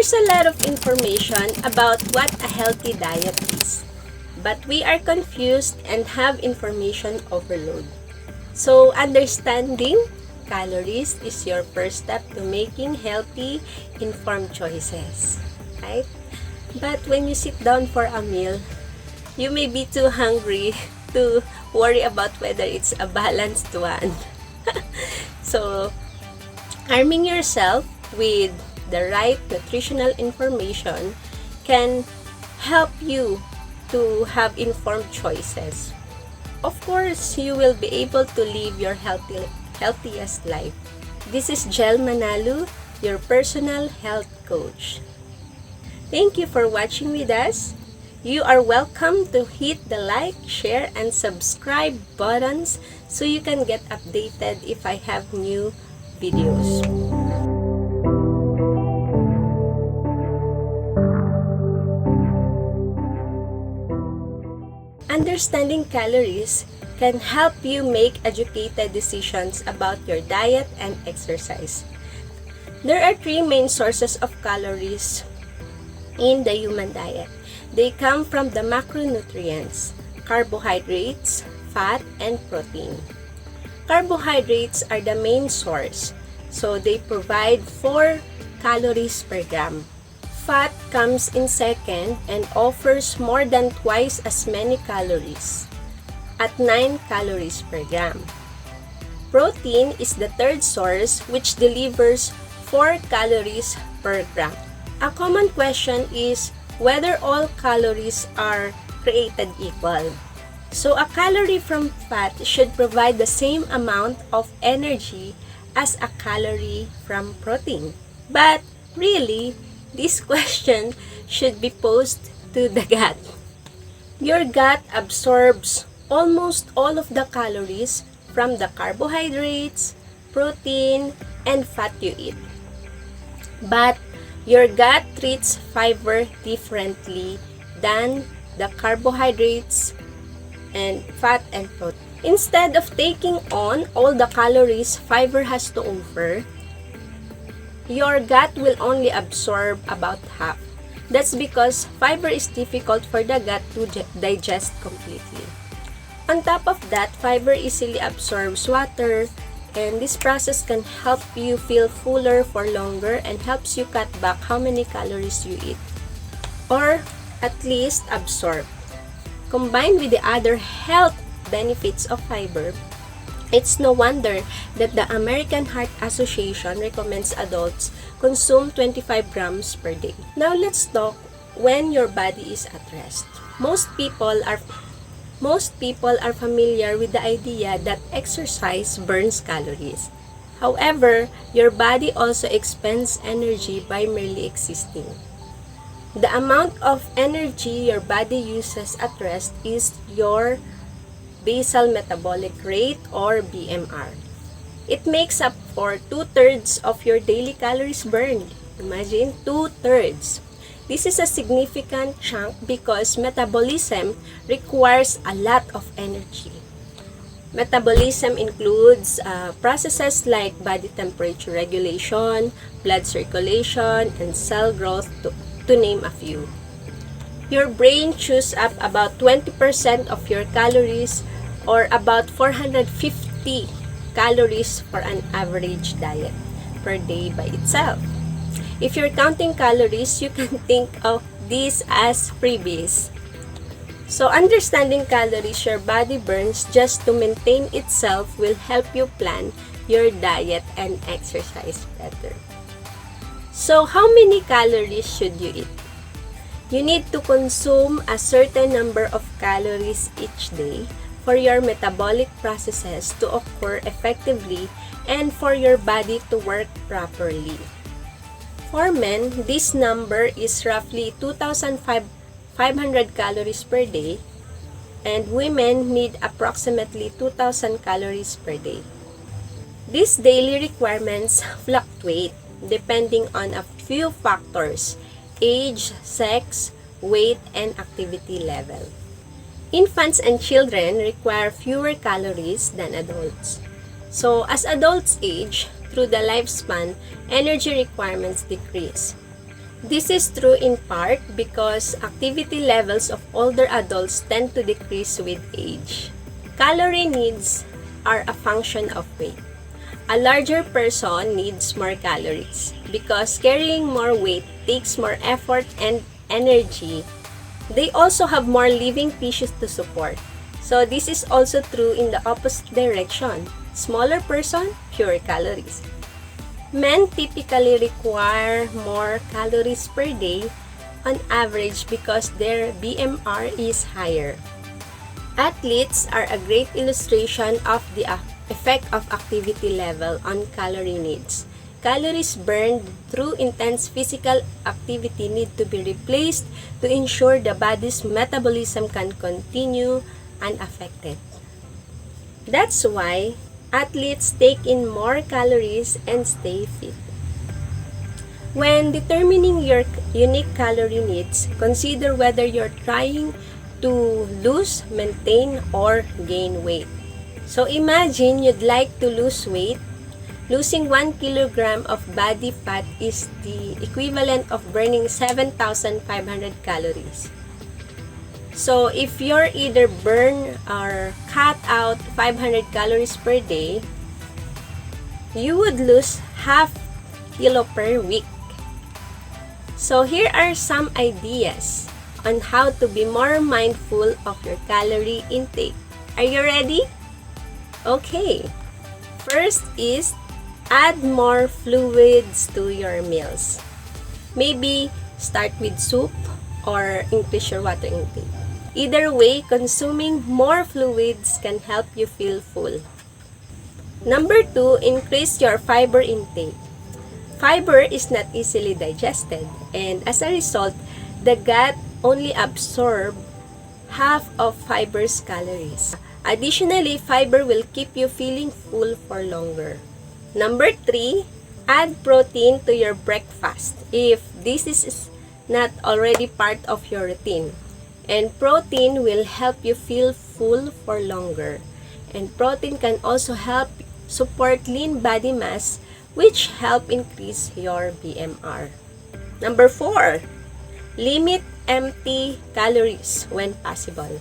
There's a lot of information about what a healthy diet is, but we are confused and have information overload. So, understanding calories is your first step to making healthy, informed choices, right? But when you sit down for a meal, you may be too hungry to worry about whether it's a balanced one. So, arming yourself with the right nutritional information can help you to have informed choices. Of course, you will be able to live your healthiest life. This is Jel Manalu, your personal health coach. Thank you for watching with us. You are welcome to hit the like, share, and subscribe buttons so you can get updated if I have new videos. Understanding calories can help you make educated decisions about your diet and exercise. There are three main sources of calories in the human diet. They come from the macronutrients: carbohydrates, fat, and protein. Carbohydrates are the main source, so they provide 4 calories per gram. Fat comes in second and offers more than twice as many calories, at 9 calories per gram. Protein is the third source, which delivers 4 calories per gram. A common question is whether all calories are created equal. So a calorie from fat should provide the same amount of energy as a calorie from protein. But really, this question should be posed to the gut. Your gut absorbs almost all of the calories from the carbohydrates, protein, and fat you eat. But your gut treats fiber differently than the carbohydrates and fat and protein. Instead of taking on all the calories fiber has to offer, your gut will only absorb about half. That's because fiber is difficult for the gut to digest completely. On top of that, fiber easily absorbs water, and this process can help you feel fuller for longer and helps you cut back how many calories you eat, or at least absorb. Combined with the other health benefits of fiber, it's no wonder that the American Heart Association recommends adults consume 25 grams per day. Now let's talk when your body is at rest. Most people are familiar with the idea that exercise burns calories. However, your body also expends energy by merely existing. The amount of energy your body uses at rest is your basal metabolic rate, or BMR. It makes up for 2/3 of your daily calories burned. Imagine, 2/3. This is a significant chunk because metabolism requires a lot of energy. Metabolism includes processes like body temperature regulation, blood circulation, and cell growth, to name a few. Your brain chews up about 20% of your calories, or about 450 calories for an average diet per day by itself. If you're counting calories, you can think of these as freebies. So understanding calories your body burns just to maintain itself will help you plan your diet and exercise better. So how many calories should you eat? You need to consume a certain number of calories each day for your metabolic processes to occur effectively and for your body to work properly. For men, this number is roughly 2,500 calories per day, and women need approximately 2,000 calories per day. These daily requirements fluctuate depending on a few factors: age, sex, weight, and activity level. Infants and children require fewer calories than adults. So, as adults age, through the lifespan, energy requirements decrease. This is true in part because activity levels of older adults tend to decrease with age. Calorie needs are a function of weight. A larger person needs more calories because carrying more weight takes more effort and energy. They also have more living tissues to support. So this is also true in the opposite direction. Smaller person, fewer calories. Men typically require more calories per day on average because their BMR is higher. Athletes are a great illustration of the effect of activity level on calorie needs. Calories burned through intense physical activity need to be replaced to ensure the body's metabolism can continue unaffected. That's why athletes take in more calories and stay fit. When determining your unique calorie needs, consider whether you're trying to lose, maintain, or gain weight. So imagine you'd like to lose weight. Losing 1 kilogram of body fat is the equivalent of burning 7,500 calories. So if you're either burn or cut out 500 calories per day, you would lose half kilo per week. So here are some ideas on how to be more mindful of your calorie intake. Are you ready? Okay. First is add more fluids to your meals. Maybe start with soup or increase your water intake. Either way, consuming more fluids can help you feel full. Number 2, increase your fiber intake. Fiber is not easily digested, and as a result, the gut only absorbs half of fiber's calories. Additionally, fiber will keep you feeling full for longer. Number 3, add protein to your breakfast if this is not already part of your routine. And protein will help you feel full for longer. And protein can also help support lean body mass, which help increase your BMR. Number 4, limit empty calories when possible.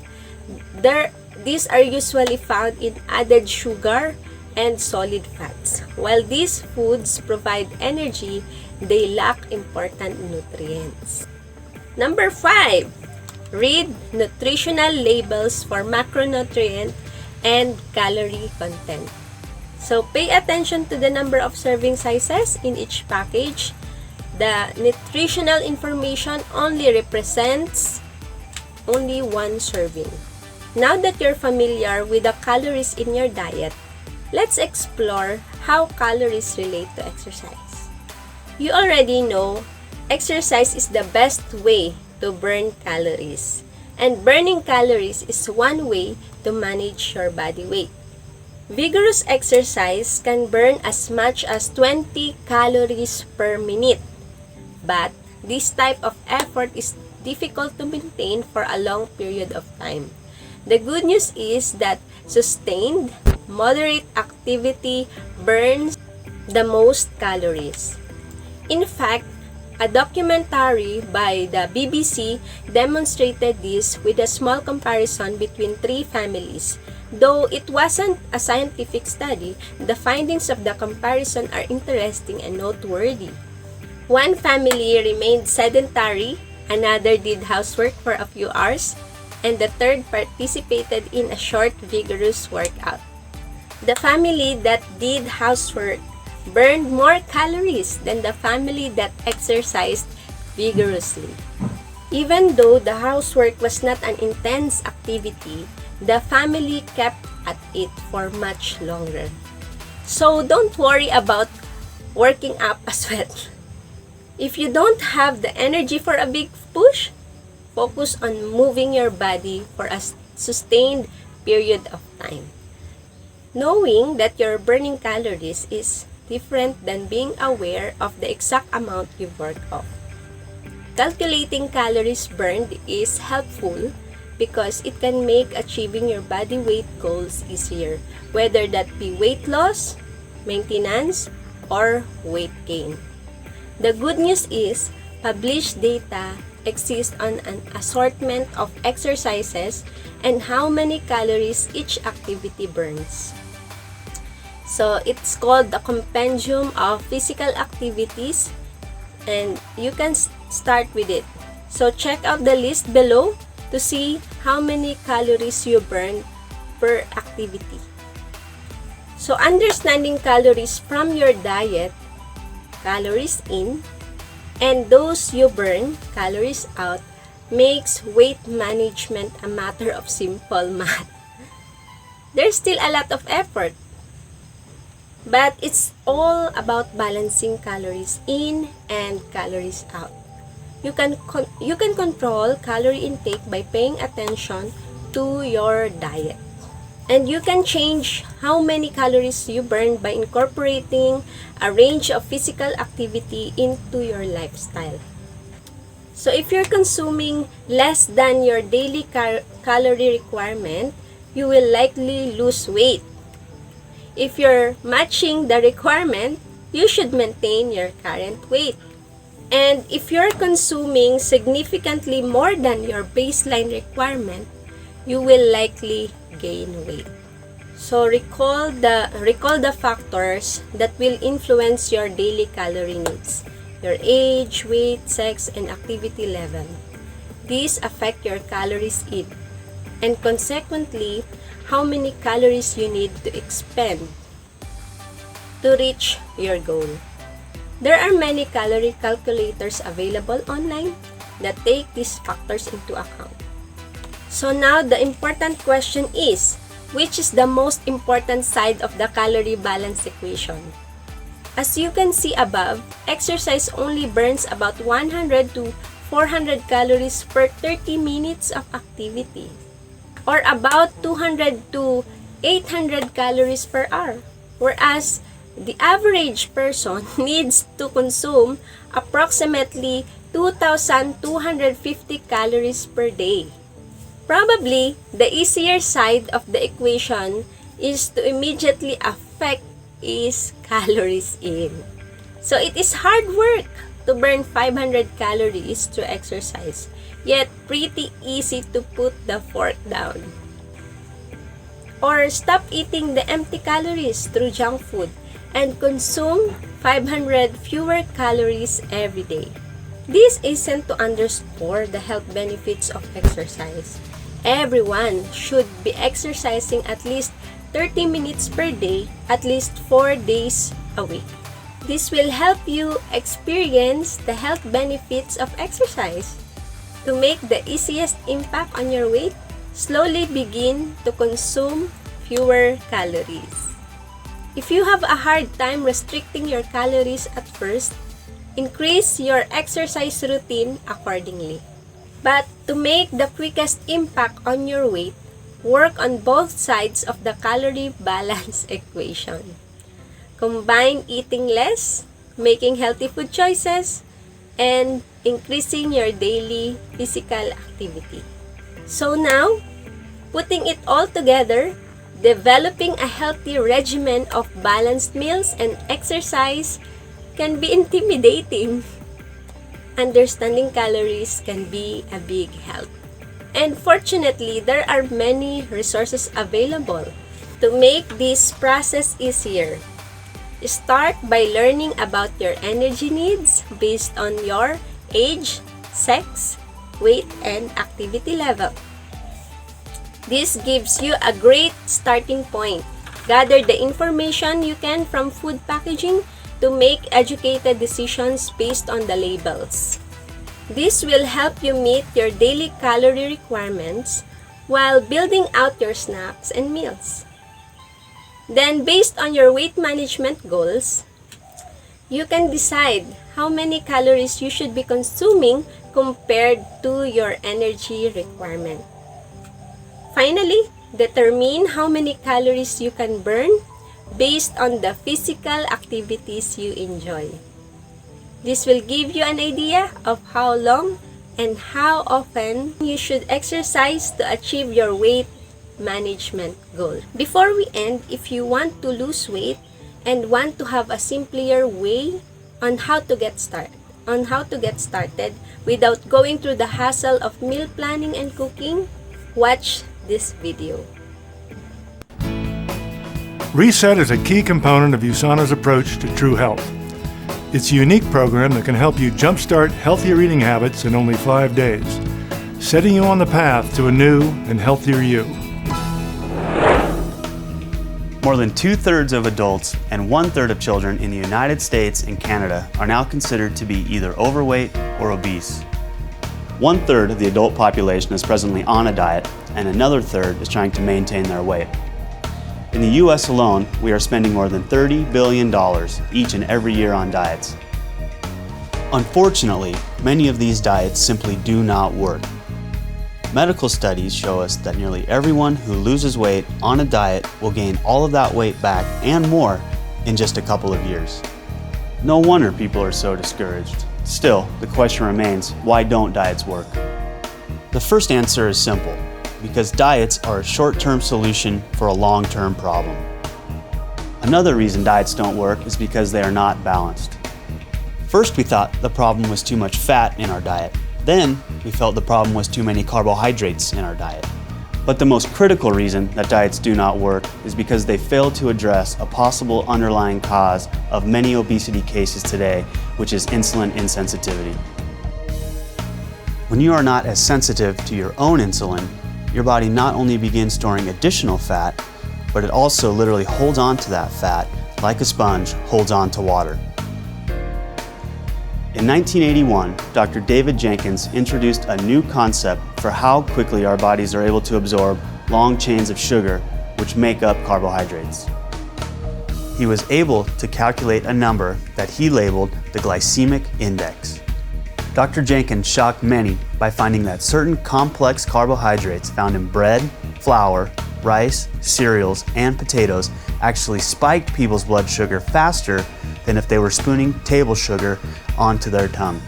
These are usually found in added sugar and solid fats. While these foods provide energy, they lack important nutrients. Number 5, read nutritional labels for macronutrient and calorie content. So pay attention to the number of serving sizes in each package. The nutritional information only represents only one serving. Now that you're familiar with the calories in your diet, let's explore how calories relate to exercise. You already know exercise is the best way to burn calories. And burning calories is one way to manage your body weight. Vigorous exercise can burn as much as 20 calories per minute. But this type of effort is difficult to maintain for a long period of time. The good news is that sustained, moderate activity burns the most calories. In fact, a documentary by the BBC demonstrated this with a small comparison between 3 families. Though it wasn't a scientific study, the findings of the comparison are interesting and noteworthy. One family remained sedentary, another did housework for a few hours, and the third participated in a short, vigorous workout. The family that did housework burned more calories than the family that exercised vigorously. Even though the housework was not an intense activity, the family kept at it for much longer. So don't worry about working up a sweat. If you don't have the energy for a big push, focus on moving your body for a sustained period of time. Knowing that you're burning calories is different than being aware of the exact amount you work off. Calculating calories burned is helpful because it can make achieving your body weight goals easier, whether that be weight loss, maintenance, or weight gain. The good news is, Published data exist on an assortment of exercises and how many calories each activity burns. So it's called the Compendium of Physical Activities, and you can start with it. So check out the list below to see how many calories you burn per activity. So understanding calories from your diet, calories in, and those you burn, calories out, makes weight management a matter of simple math. There's still a lot of effort, but it's all about balancing calories in and calories out. You can control calorie intake by paying attention to your diet. And you can change how many calories you burn by incorporating a range of physical activity into your lifestyle. So if you're consuming less than your daily calorie requirement, you will likely lose weight. If you're matching the requirement, you should maintain your current weight. And if you're consuming significantly more than your baseline requirement, you will likely gain weight. So recall the factors that will influence your daily calorie needs: your age, weight, sex, and activity level. These affect your calories in, and consequently, how many calories you need to expend to reach your goal. There are many calorie calculators available online that take these factors into account. So now the important question is, which is the most important side of the calorie balance equation? As you can see above, exercise only burns about 100 to 400 calories per 30 minutes of activity, or about 200 to 800 calories per hour, whereas the average person needs to consume approximately 2,250 calories per day. Probably, the easier side of the equation is to immediately affect is calories in. So it is hard work to burn 500 calories through exercise, yet pretty easy to put the fork down. Or stop eating the empty calories through junk food and consume 500 fewer calories every day. This isn't to underscore the health benefits of exercise. Everyone should be exercising at least 30 minutes per day, at least 4 days a week. This will help you experience the health benefits of exercise. To make the easiest impact on your weight, slowly begin to consume fewer calories. If you have a hard time restricting your calories at first, increase your exercise routine accordingly. But to make the quickest impact on your weight, work on both sides of the calorie balance equation. Combine eating less, making healthy food choices, and increasing your daily physical activity. So now, putting it all together, developing a healthy regimen of balanced meals and exercise can be intimidating. Understanding calories can be a big help. And fortunately, there are many resources available to make this process easier. Start by learning about your energy needs based on your age, sex, weight, and activity level. This gives you a great starting point. Gather the information you can from food packaging to make educated decisions based on the labels. This will help you meet your daily calorie requirements while building out your snacks and meals. Then, based on your weight management goals, you can decide how many calories you should be consuming compared to your energy requirement. Finally, determine how many calories you can burn based on the physical activities you enjoy. This will give you an idea of how long and how often you should exercise to achieve your weight management goal. Before we end, if you want to lose weight and want to have a simpler way on how to get started, on how to get started without going through the hassle of meal planning and cooking? Watch this video. Reset is a key component of USANA's approach to true health. It's a unique program that can help you jumpstart healthier eating habits in only 5 days, setting you on the path to a new and healthier you. More than 2/3 of adults and 1/3 of children in the United States and Canada are now considered to be either overweight or obese. 1/3 of the adult population is presently on a diet, and another third is trying to maintain their weight. In the US alone, we are spending more than $30 billion each and every year on diets. Unfortunately, many of these diets simply do not work. Medical studies show us that nearly everyone who loses weight on a diet will gain all of that weight back and more in just a couple of years. No wonder people are so discouraged. Still, the question remains, why don't diets work? The first answer is simple. Because diets are a short-term solution for a long-term problem. Another reason diets don't work is because they are not balanced. First, we thought the problem was too much fat in our diet. Then, we felt the problem was too many carbohydrates in our diet. But the most critical reason that diets do not work is because they fail to address a possible underlying cause of many obesity cases today, which is insulin insensitivity. When you are not as sensitive to your own insulin, your body not only begins storing additional fat, but it also literally holds on to that fat like a sponge holds on to water. In 1981, Dr. David Jenkins introduced a new concept for how quickly our bodies are able to absorb long chains of sugar, which make up carbohydrates. He was able to calculate a number that he labeled the glycemic index. Dr. Jenkins shocked many by finding that certain complex carbohydrates found in bread, flour, rice, cereals, and potatoes actually spiked people's blood sugar faster than if they were spooning table sugar onto their tongue.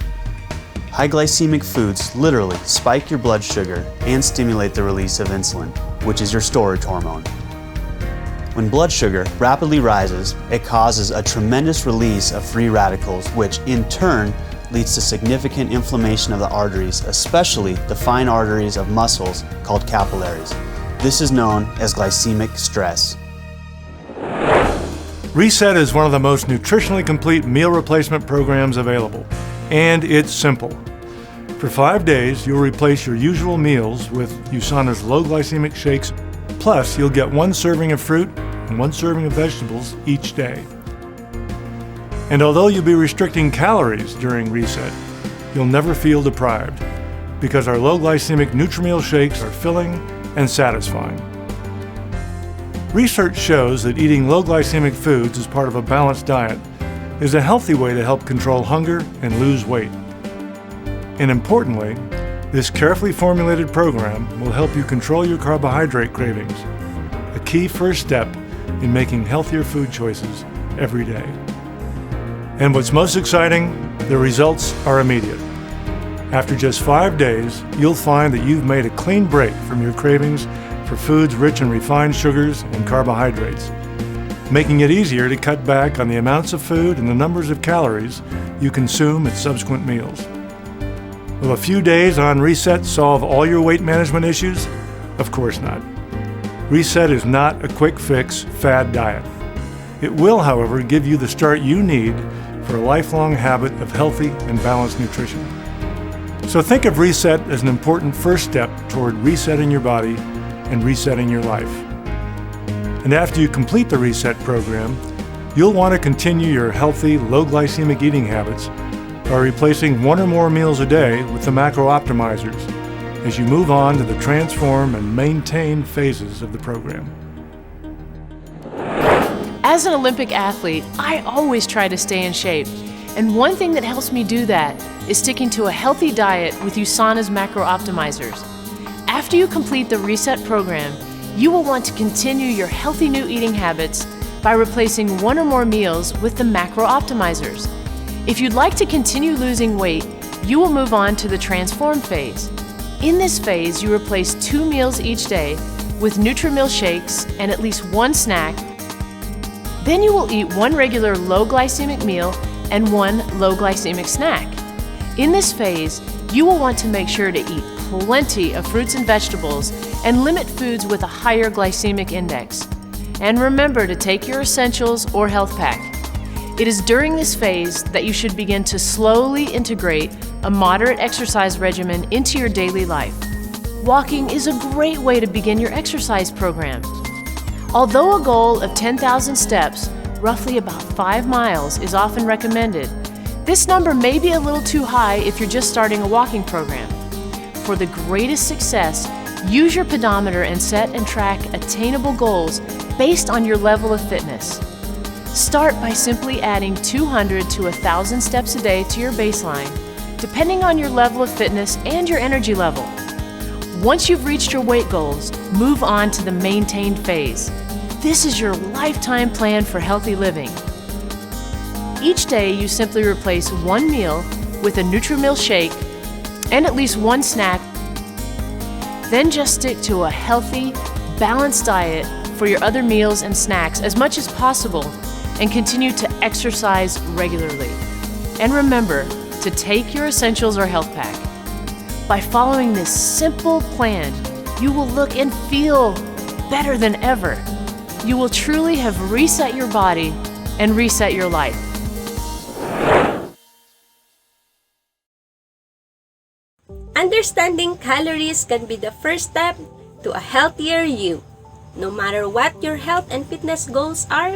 High glycemic foods literally spike your blood sugar and stimulate the release of insulin, which is your storage hormone. When blood sugar rapidly rises, it causes a tremendous release of free radicals, which in turn leads to significant inflammation of the arteries, especially the fine arteries of muscles called capillaries. This is known as glycemic stress. Reset is one of the most nutritionally complete meal replacement programs available, and it's simple. For 5 days, you'll replace your usual meals with USANA's low glycemic shakes, plus you'll get 1 serving of fruit and 1 serving of vegetables each day. And although you'll be restricting calories during Reset, you'll never feel deprived because our low glycemic Nutritional shakes are filling and satisfying. Research shows that eating low glycemic foods as part of a balanced diet is a healthy way to help control hunger and lose weight. And importantly, this carefully formulated program will help you control your carbohydrate cravings, a key first step in making healthier food choices every day. And what's most exciting, the results are immediate. After just 5 days, you'll find that you've made a clean break from your cravings for foods rich in refined sugars and carbohydrates, making it easier to cut back on the amounts of food and the numbers of calories you consume at subsequent meals. Will a few days on Reset solve all your weight management issues? Of course not. Reset is not a quick fix fad diet. It will, however, give you the start you need for a lifelong habit of healthy and balanced nutrition. So think of Reset as an important first step toward resetting your body and resetting your life. And after you complete the Reset program, you'll want to continue your healthy, low glycemic eating habits by replacing 1 or more meals a day with the macro optimizers as you move on to the transform and maintain phases of the program. As an Olympic athlete, I always try to stay in shape. And one thing that helps me do that is sticking to a healthy diet with USANA's macro optimizers. After you complete the Reset program, you will want to continue your healthy new eating habits by replacing 1 or more meals with the macro optimizers. If you'd like to continue losing weight, you will move on to the transform phase. In this phase, you replace 2 meals each day with Nutritional shakes and at least 1 snack. Then you will eat 1 regular low glycemic meal and 1 low glycemic snack. In this phase, you will want to make sure to eat plenty of fruits and vegetables and limit foods with a higher glycemic index. And remember to take your essentials or health pack. It is during this phase that you should begin to slowly integrate a moderate exercise regimen into your daily life. Walking is a great way to begin your exercise program. Although a goal of 10,000 steps, roughly about 5 miles, is often recommended, this number may be a little too high if you're just starting a walking program. For the greatest success, use your pedometer and set and track attainable goals based on your level of fitness. Start by simply adding 200 to 1,000 steps a day to your baseline, depending on your level of fitness and your energy level. Once you've reached your weight goals, move on to the maintained phase. This is your lifetime plan for healthy living. Each day, you simply replace one meal with a Nutritional shake and at least one snack. Then just stick to a healthy, balanced diet for your other meals and snacks as much as possible and continue to exercise regularly. And remember to take your essentials or health pack. By following this simple plan, you will look and feel better than ever. You will truly have reset your body and reset your life. Understanding calories can be the first step to a healthier you. No matter what your health and fitness goals are,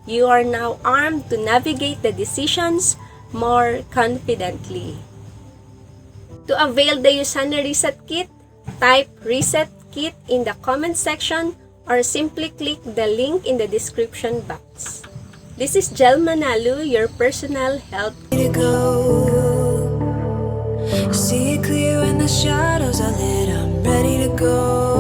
you are now armed to navigate the decisions more confidently. To avail the Usana Reset Kit, type Reset Kit in the comment section or simply click the link in the description box. This is Jel Manalu, your personal health. See it clear when the shadows are lit. I'm ready to go.